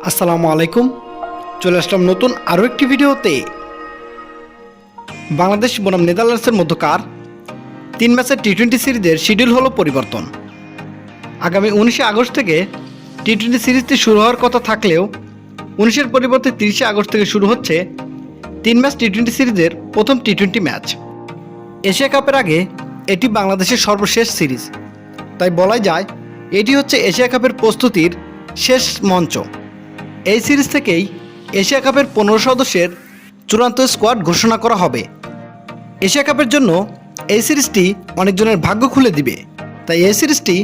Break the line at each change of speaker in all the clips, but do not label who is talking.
আসসালামু আলাইকুম। চলে আসলাম নতুন আরও একটি ভিডিওতে। বাংলাদেশ বনাম নেদারল্যান্ডসের মধ্যকার 3 ম্যাচের টি-20 সিরিজের শিডিউল হলো পরিবর্তন। আগামী 19 আগস্ট থেকে টি-20 সিরিজটি শুরু হওয়ার কথা থাকলেও 19-এর পরিবর্তে 30 আগস্ট থেকে শুরু হচ্ছে 3 ম্যাচ টি-20 সিরিজের প্রথম টি-20 ম্যাচ। এশিয়া কাপের আগে এটি বাংলাদেশের সর্বশেষ সিরিজ, তাই বলাই যায় এটি হচ্ছে এশিয়া কাপের প্রস্তুতির শেষ মঞ্চ। এই সিরিজ থেকেই এশিয়া কাপের 15 সদস্যের চূড়ান্ত স্কোয়াড ঘোষণা করা হবে। এশিয়া কাপের জন্য এই সিরিজটি অনেকজনের ভাগ্য খুলে দিবে, তাই এই সিরিজটি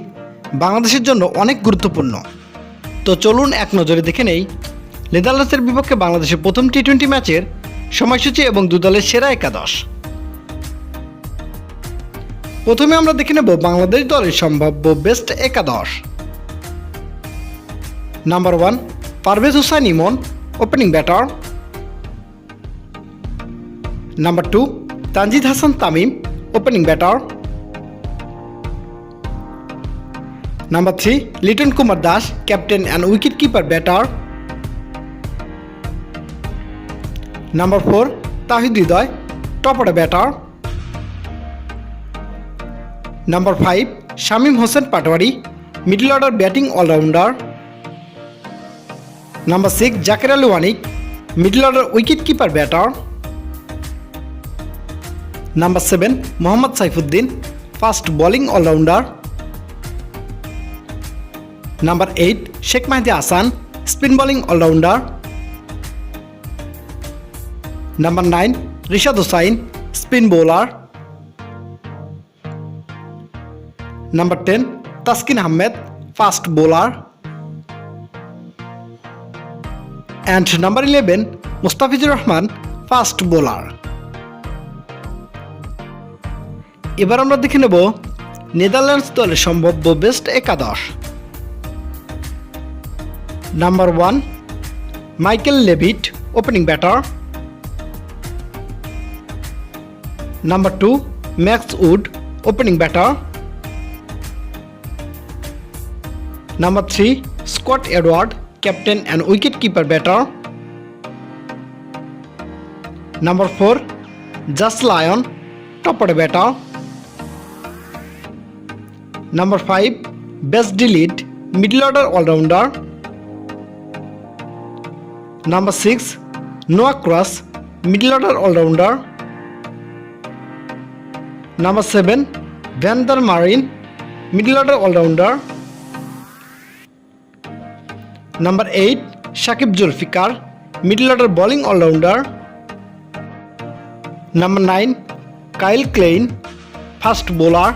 বাংলাদেশের জন্য অনেক গুরুত্বপূর্ণ। তো চলুন এক নজরে দেখে নেই নেদারল্যান্ডসের বিপক্ষে বাংলাদেশের প্রথম টি-20 ম্যাচের সময়সূচি এবং দু দলের সেরা একাদশ। প্রথমে আমরা দেখে নেব বাংলাদেশ দলের সম্ভাব্য বেস্ট একাদশ। Number 1 Parvez Hossain Emon, opening batter. Number 2 Tanzid Hasan Tamim, opening batter. Number 3 Liton Kumar Das, captain and wicket keeper batter. Number 4 Towhid Hridoy, top order batter. Number 5 Shamim Hossain Patwari, middle order batting allrounder. Number 6 Jaker Ali Anik, middle order wicket keeper batter. Number 7 Mohammad Saifuddin, fast bowling allrounder. Number 8 Sheikh Mehedi Hasan, spin bowling allrounder. Number 9 Rishad Hossain, spin bowler. Number 10 Taskin Ahmed, fast bowler. And number 11 Mustafizur Rahman, fast bowler. এবার আমরা দেখে নেব Netherlands দলের সম্ভাব্য best একাদশ। Number 1 Michael Levitt, opening batter. Number 2 Max O'Dowd, opening batter. Number 3 Scott Edwards, captain and wicket keeper batter. Number 4 Jas Lion, top order batter. Number 5 Bas de Leede, middle order allrounder. Number 6 Noah Croes, middle order allrounder. Number 7 van der Merwe, middle order allrounder. Number 8 Saqib Zulfiqar, middle order bowling allrounder. Number 9 Kyle Klein, fast bowler.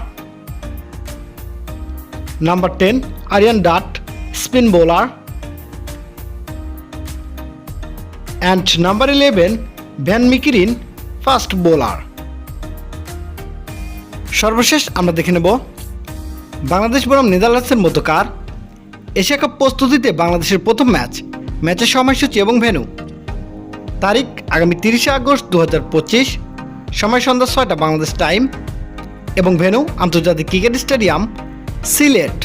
Number 10 Aryan Dutt, spin bowler. And number 11 van Meekeren, fast bowler. সর্বশেষ আমরা দেখে নেব বাংলাদেশ বনাম নেদারল্যান্ডসের মধ্যকার Asia cup প্রস্তুতিতে বাংলাদেশের প্রথম ম্যাচের সময়সূচি এবং ভেন্যু। তারিখ আগামী 30 আগস্ট 2025, সময় সন্ধ্যা 6টা বাংলাদেশ টাইম এবং ভেন্যু আন্তর্জাতিক ক্রিকেট স্টেডিয়াম, সিলেট।